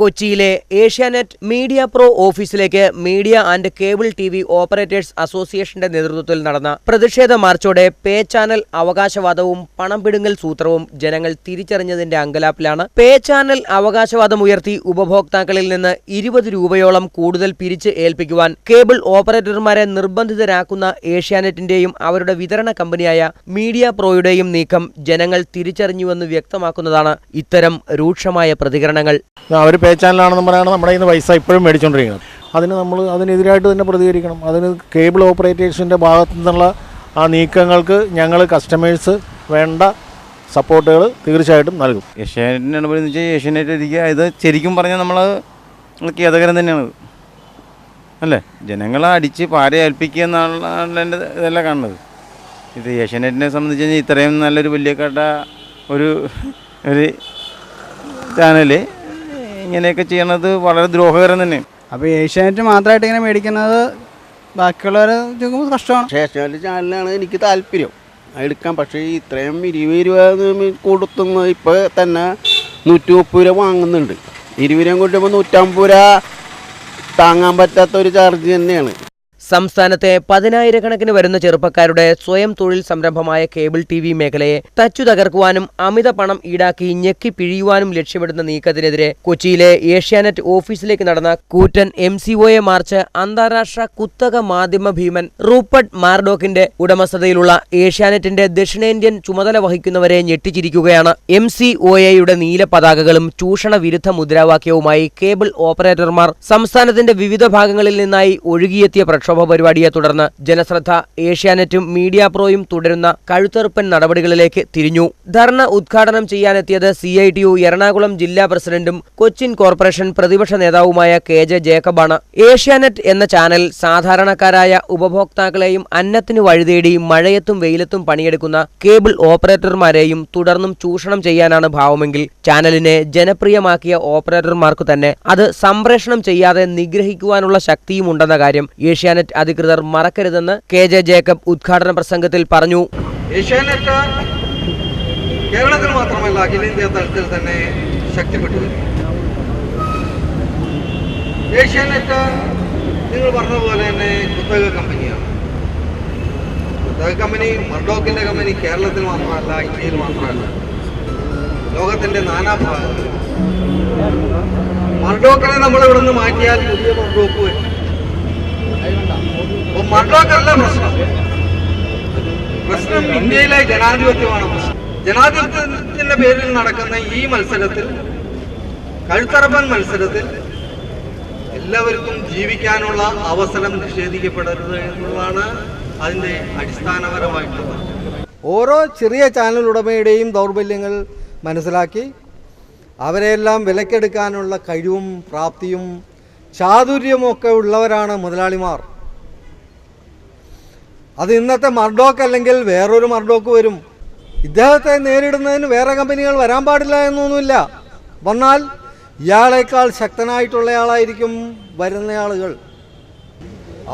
കൊച്ചിയിലെ Asianet media pro ഓഫീസിലേക്ക് media and cable TV operators അസോസിയേഷന്റെ നേതൃത്വത്തിൽ നടന്ന പ്രതിഷേധ മാർച്ചോടെ പേ ചാനൽ അവകാശവാദവും പണം പിടുങ്ങൽ സൂത്രവും ജനങ്ങൾ തിരിച്ചറിഞ്ഞതിന്റെ അങ്കലാപ്പിലാണ്. പേ ചാനൽ അവകാശവാദം ഉയർത്തി ഉപഭോക്താക്കളിൽ നിന്ന് 20 രൂപയോളം കൂടുതൽ പിരിച്ച് ഏൽപ്പിക്കുവാൻ കേബിൾ ഓപ്പറേറ്റർമാരെ നിർബന്ധിതരാക്കുന്ന ഏഷ്യാനെറ്റിന്റെയും അവരുടെ വിതരണ കമ്പനിയായ മീഡിയ പ്രോയുടെയും നീക്കം ജനങ്ങൾ തിരിച്ചറിഞ്ഞുവെന്ന് വ്യക്തമാക്കുന്നതാണ് ഇത്തരം രൂക്ഷമായ പ്രതികരണങ്ങൾ. അവർ പേ ചാനലാണെന്ന് പറയുന്നത് നമ്മുടെ കയ്യിൽ നിന്ന് പൈസ ഇപ്പോഴും മേടിച്ചുകൊണ്ടിരിക്കുന്നത്. അതിനെതിരായിട്ട് തന്നെ പ്രതികരിക്കണം. അതിന് കേബിൾ ഓപ്പറേറ്റേഴ്സിൻ്റെ ഭാഗത്തു നിന്നുള്ള ആ നീക്കങ്ങൾക്ക് ഞങ്ങൾ കസ്റ്റമേഴ്സ് വേണ്ട സപ്പോർട്ടുകൾ തീർച്ചയായിട്ടും നൽകും. ഏഷ്യാനെറ്റിനനുബന്ധിച്ച് ഏഷ്യാനെറ്റ് ഇരിക്കുക, ഇത് ശരിക്കും പറഞ്ഞാൽ നമ്മൾ ഖേദകരം തന്നെയാണ് അല്ലേ. ജനങ്ങളെ അടിച്ച് പാര ഏൽപ്പിക്കുക എന്നുള്ള ഇതല്ല കാണുന്നത്. ഇത് ഏഷ്യാനെറ്റിനെ സംബന്ധിച്ച് കഴിഞ്ഞാൽ ഇത്രയും നല്ലൊരു വലിയ കട ഒരു ചാനൽ ഇങ്ങനെയൊക്കെ ചെയ്യണത് വളരെ ദ്രോഹകരം തന്നെയാണ്. അപ്പോൾ ഏഷ്യാനെറ്റ് മാത്രമായിട്ട് ഇങ്ങനെ മേടിക്കുന്നത് ബാക്കിയുള്ളവരെ കഷ്ടമാണ്. ഏഷ്യാനെറ്റ് ചാനലിനാണ് എനിക്ക് താല്പര്യം എടുക്കാൻ. പക്ഷേ ഇത്രയും 20 രൂപ കൊടുത്തുന്ന ഇപ്പോൾ തന്നെ 130 രൂപ വാങ്ങുന്നുണ്ട്. 20 രൂപ കൊണ്ടുമ്പോൾ 150 രൂപ താങ്ങാൻ പറ്റാത്തൊരു ചാർജ് തന്നെയാണ്. സംസ്ഥാനത്തെ 10,000-കണക്കിന് വരുന്ന ചെറുപ്പക്കാരുടെ സ്വയം തൊഴിൽ സംരംഭമായ കേബിൾ TV മേഖലയെ തച്ചു തകർക്കുവാനും അമിത പണം ഈടാക്കി ഞെക്കി പിഴിയുവാനും ലക്ഷ്യമിടുന്ന നീക്കത്തിനെതിരെ കൊച്ചിയിലെ ഏഷ്യാനെറ്റ് ഓഫീസിലേക്ക് നടന്ന കൂറ്റൻ MCOA മാർച്ച് അന്താരാഷ്ട്ര കുത്തക മാധ്യമ ഭീമൻ റൂപ്പർട്ട് മാർഡോക്കിന്റെ ഉടമസ്ഥതയിലുള്ള ഏഷ്യാനെറ്റിന്റെ ദക്ഷിണേന്ത്യൻ ചുമതല വഹിക്കുന്നവരെ ഞെട്ടിച്ചിരിക്കുകയാണ്. MCOAയുടെ നീല പതാകകളും ചൂഷണ വിരുദ്ധ മുദ്രാവാക്യവുമായി കേബിൾ ഓപ്പറേറ്റർമാർ സംസ്ഥാനത്തിന്റെ വിവിധ ഭാഗങ്ങളിൽ നിന്നായി ഒഴുകിയെത്തിയ പ്രക്ഷോഭ പരിപാടിയെ തുടർന്ന് ജനശ്രദ്ധ ഏഷ്യാനെറ്റും മീഡിയ പ്രോയും തുടരുന്ന കഴുത്തറുപ്പൻ നടപടികളിലേക്ക് തിരിഞ്ഞു. ധർണ ഉദ്ഘാടനം ചെയ്യാനെത്തിയത് CITU എറണാകുളം ജില്ലാ പ്രസിഡന്റും കൊച്ചിൻ കോർപ്പറേഷൻ പ്രതിപക്ഷ നേതാവുമായ KJ ജേക്കബാണ്. ഏഷ്യാനെറ്റ് എന്ന ചാനൽ സാധാരണക്കാരായ ഉപഭോക്താക്കളെയും അന്നത്തിന് വഴിതേടി മഴയത്തും വെയിലത്തും പണിയെടുക്കുന്ന കേബിൾ ഓപ്പറേറ്റർമാരെയും തുടർന്നും ചൂഷണം ചെയ്യാനാണ് ഭാവമെങ്കിൽ ചാനലിനെ ജനപ്രിയമാക്കിയ ഓപ്പറേറ്റർമാർക്കു തന്നെ അത് സംപ്രേഷണം ചെയ്യാതെ നിഗ്രഹിക്കുവാനുള്ള ശക്തിയുമുണ്ടെന്ന കാര്യം ഏഷ്യാനെറ്റ് അധികൃതർ മറക്കരുതെന്ന് KJ ജേക്കബ് ഉദ്ഘാടന പ്രസംഗത്തിൽ പറഞ്ഞു. ഏഷ്യാനെറ്റ് കേരളത്തിൽ മാത്രമല്ല അഖിലേന്ത്യാ തലത്തിൽ തന്നെ ശക്തിപ്പെട്ടു. ഏഷ്യാനെറ്റ് നിങ്ങൾ പറഞ്ഞ പോലെ തന്നെ കുത്തക കമ്പനിയാണ്. കുത്തക കമ്പനി മർഡോക്കിന്റെ കമ്പനി കേരളത്തിൽ മാത്രമല്ല, ഇന്ത്യയിൽ മാത്രമല്ല, ലോകത്തിന്റെ നാനാഭാഗങ്ങളിൽ. മർഡോക്കിനെ നമ്മൾ ഇവിടെ നിന്ന് മാറ്റിയാൽ പുതിയ മർഡോക്ക് വരും. മർഡോക്കല്ല പ്രശ്നം ഇന്ത്യയിലെ ജനാധിപത്യമാണ് പ്രശ്നം. ജനാധിപത്യത്തിന്റെ പേരിൽ നടക്കുന്ന ഈ മത്സരത്തിൽ, കഴുത്തറപ്പൻ മത്സരത്തിൽ എല്ലാവർക്കും ജീവിക്കാനുള്ള അവസരം നിഷേധിക്കപ്പെടരുത് എന്നുള്ളതാണ് അതിന്റെ അടിസ്ഥാനപരമായിട്ടുള്ളത്. ഓരോ ചെറിയ ചാനൽ ഉടമയുടെയും ദൗർബല്യങ്ങൾ മനസ്സിലാക്കി അവരെല്ലാം വിലക്കെടുക്കാനുള്ള കഴിവും പ്രാപ്തിയും ചാതുര്യമൊക്കെ ഉള്ളവരാണ് മുതലാളിമാർ. അത് ഇന്നത്തെ മർഡോക്ക് അല്ലെങ്കിൽ വേറൊരു മർഡോക്ക് വരും. ഇദ്ദേഹത്തെ നേരിടുന്നതിന് വേറെ കമ്പനികൾ വരാൻ പാടില്ല എന്നൊന്നുമില്ല. വന്നാൽ ഇയാളേക്കാൾ ശക്തനായിട്ടുള്ളയാളായിരിക്കും വരുന്നയാളുകൾ.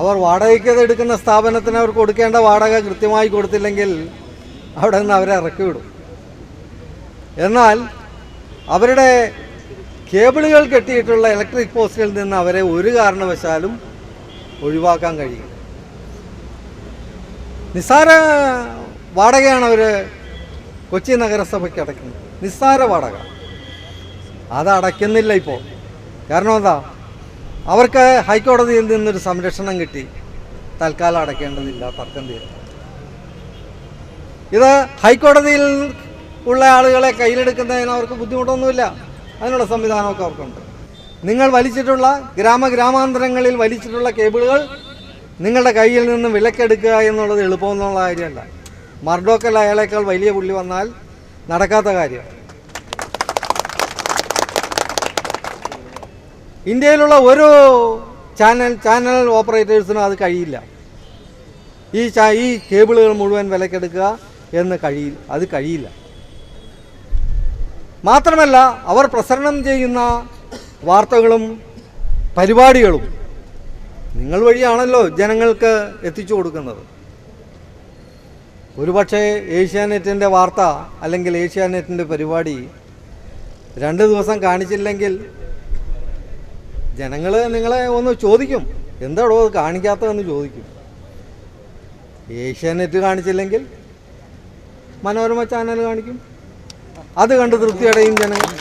അവർ വാടകയ്ക്ക് എടുക്കുന്ന സ്ഥാപനത്തിന് അവർ കൊടുക്കേണ്ട വാടക കൃത്യമായി കൊടുത്തില്ലെങ്കിൽ അവിടെ നിന്ന് അവരെ ഇറക്കി വിടും. എന്നാൽ അവരുടെ കേബിളുകൾ കെട്ടിയിട്ടുള്ള ഇലക്ട്രിക് പോസ്റ്റിൽ നിന്ന് അവരെ ഒരു കാരണവശാലും ഒഴിവാക്കാൻ കഴിയും. നിസ്സാര വാടകയാണ് അവർ കൊച്ചി നഗരസഭയ്ക്ക് അടയ്ക്കുന്നത്. നിസ്സാര വാടക അത് അടയ്ക്കുന്നില്ല ഇപ്പോൾ. കാരണം എന്താ? അവർക്ക് ഹൈക്കോടതിയിൽ നിന്നൊരു സംരക്ഷണം കിട്ടി. തൽക്കാലം അടയ്ക്കേണ്ടതില്ല, തർക്കം തീരും. ഇത് ഹൈക്കോടതിയിൽ ഉള്ള ആളുകളെ കയ്യിലെടുക്കുന്നതിന് അവർക്ക് ബുദ്ധിമുട്ടൊന്നുമില്ല. അതിനുള്ള സംവിധാനമൊക്കെ അവർക്കുണ്ട്. നിങ്ങൾ വലിച്ചിട്ടുള്ള ഗ്രാമാന്തരങ്ങളിൽ വലിച്ചിട്ടുള്ള കേബിളുകൾ നിങ്ങളുടെ കയ്യിൽ നിന്ന് വിലക്കെടുക്കുക എന്നുള്ളത് എളുപ്പമെന്നുള്ള കാര്യമല്ല. മർഡോക്കൽ അയാളേക്കാൾ വലിയ പുള്ളി വന്നാൽ നടക്കാത്ത കാര്യം. ഇന്ത്യയിലുള്ള ഓരോ ചാനൽ ഓപ്പറേറ്റേഴ്സിനും അത് കഴിയില്ല. ഈ കേബിളുകൾ മുഴുവൻ വിലക്കെടുക്കുക എന്ന് കഴിയില്ല. മാത്രമല്ല, അവർ പ്രസരണം ചെയ്യുന്ന വാർത്തകളും പരിപാടികളും നിങ്ങൾ വഴിയാണല്ലോ ജനങ്ങൾക്ക് എത്തിച്ചു കൊടുക്കുന്നത്. ഒരുപക്ഷെ ഏഷ്യാനെറ്റിൻ്റെ വാർത്ത അല്ലെങ്കിൽ ഏഷ്യാനെറ്റിൻ്റെ പരിപാടി 2 ദിവസം കാണിച്ചില്ലെങ്കിൽ ജനങ്ങൾ നിങ്ങളെ ഒന്ന് ചോദിക്കും, എന്താടോ അത് കാണിക്കാത്തതെന്ന് ചോദിക്കും. ഏഷ്യാനെറ്റ് കാണിച്ചില്ലെങ്കിൽ മനോരമ ചാനൽ കാണിക്കും, അത് കണ്ട് തൃപ്തിയടയും ജനങ്ങൾ.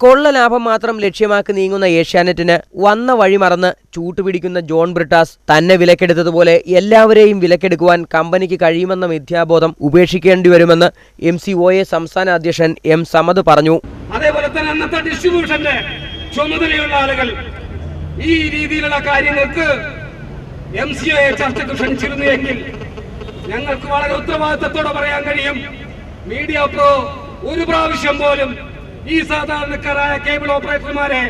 കൊള്ള ലാഭം മാത്രം ലക്ഷ്യമാക്കി നീങ്ങുന്ന ഏഷ്യാനെറ്റിന് വന്ന വഴി മറന്ന് ചൂട്ടുപിടിക്കുന്ന ജോൺ ബ്രിട്ടാസ് തന്നെ വിലക്കെടുത്തതുപോലെ എല്ലാവരെയും വിലക്കെടുക്കുവാൻ കമ്പനിക്ക് കഴിയുമെന്ന മിഥ്യാബോധം ഉപേക്ഷിക്കേണ്ടി വരുമെന്ന് MCOA സംസ്ഥാന അധ്യക്ഷൻ M. സമദ് പറഞ്ഞു. അതേപോലെ തന്നെ അന്നത്തെ ഡിസ്ട്രിബ്യൂഷന്റെ ചുമതലയുള്ള ആളുകൾ ഈ രീതിയിലുള്ള കാര്യങ്ങൾക്ക് MCOA ചർച്ചയ്ക്ക് ക്ഷണിച്ചിരുന്നു എങ്കിൽ ഞങ്ങൾക്ക് വളരെ ഉത്തരവാദിത്തത്തോടെ പറയാൻ കഴിയും, മീഡിയ പ്രോ ഒരു പ്രാവശ്യം പോലും ഈ സാധാരണക്കാരായ കേബിൾ ഓപ്പറേറ്റർമാരെ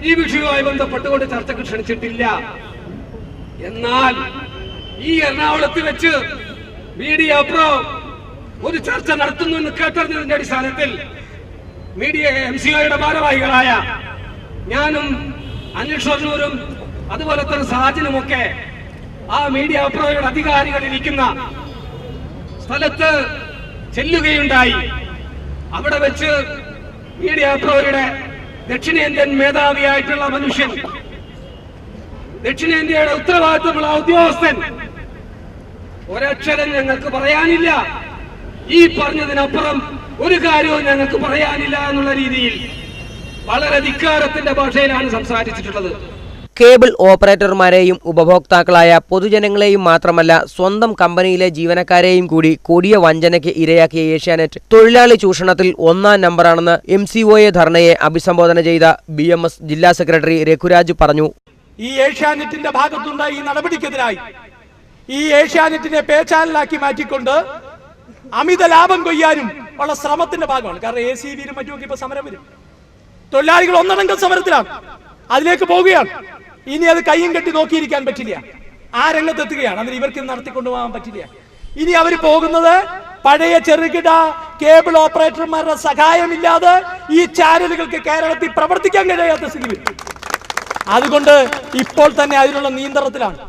ഈ വിഷയവുമായി ബന്ധപ്പെട്ടുകൊണ്ട് ചർച്ചയ്ക്ക് ക്ഷണിച്ചിട്ടില്ല. എന്നാൽ ഈ എറണാകുളത്ത് വെച്ച് മീഡിയ പ്രോ ഒരു ചർച്ച നടത്തുന്നു എന്ന് കേട്ടറിഞ്ഞതിന്റെ അടിസ്ഥാനത്തിൽ MCOയുടെ ഭാരവാഹികളായ ഞാനും അനിൽ ഷൊർണൂരും അതുപോലെ തന്നെ സാജനുമൊക്കെ ആ മീഡിയ പ്രോയുടെ അധികാരികൾ ഇരിക്കുന്ന സ്ഥലത്ത് ചെല്ലുകയുണ്ടായി. അവിടെ വെച്ച് മീഡിയ പ്രോയുടെ ദക്ഷിണേന്ത്യൻ മേധാവിയായിട്ടുള്ള മനുഷ്യൻ, ദക്ഷിണേന്ത്യയുടെ ഉത്തരവാദിത്തമുള്ള ഉദ്യോഗസ്ഥൻ ഒരക്ഷരം ഞങ്ങൾക്ക് പറയാനില്ല, ഈ പറഞ്ഞതിനപ്പുറം ഒരു കാര്യവും ഞങ്ങൾക്ക് പറയാനില്ല എന്നുള്ള രീതിയിൽ വളരെ ധിക്കാരത്തിന്റെ ഭാഷയിലാണ് സംസാരിച്ചിട്ടുള്ളത്. കേബിൾ ഓപ്പറേറ്റർമാരെയും ഉപഭോക്താക്കളായ പൊതുജനങ്ങളെയും മാത്രമല്ല സ്വന്തം കമ്പനിയിലെ ജീവനക്കാരെയും കൂടി കൊടിയ വഞ്ചനയ്ക്ക് ഇരയാക്കിയ ഏഷ്യാനെറ്റ് തൊഴിലാളി ചൂഷണത്തിൽ 1-ാം നമ്പറാണെന്ന് MCOA ധർണയെ അഭിസംബോധന ചെയ്ത BMS ജില്ലാ സെക്രട്ടറി രഘുരാജ് പറഞ്ഞു. ഈ ഏഷ്യാനെറ്റിന്റെ ഭാഗത്തുണ്ടായ ഈ നടപടിക്കെതിരായി ഈ ഏഷ്യാനെറ്റിനെ പേ ചാനലാക്കി മാറ്റിക്കൊണ്ട് അമിത ലാഭം കൊയ്യാനും ഉള്ള ശ്രമത്തിന്റെ ഭാഗമാണ്. കാരണം ACBയിലും മറ്റുമൊക്കെ ഇപ്പൊ സമരം വരും, തൊഴിലാളികൾ ഒന്നടങ്കം സമരത്തിലാണ്, അതിലേക്ക് പോവുകയാണ്. ഇനി അത് കയ്യും കെട്ടി നോക്കിയിരിക്കാൻ പറ്റില്ല, ആ രംഗത്തെത്തുകയാണ്. അതിന് ഇവർക്ക് നടത്തിക്കൊണ്ടുപോകാൻ പറ്റില്ല. ഇനി അവർ പോകുന്നത് പഴയ ചെറുകിട കേബിൾ ഓപ്പറേറ്റർമാരുടെ സഹായമില്ലാതെ ഈ ചാനലുകൾക്ക് കേരളത്തിൽ പ്രവർത്തിക്കാൻ കഴിയാത്ത സ്ഥിതി വരും. അതുകൊണ്ട് ഇപ്പോൾ തന്നെ അതിനുള്ള നിയന്ത്രണത്തിലാണ്.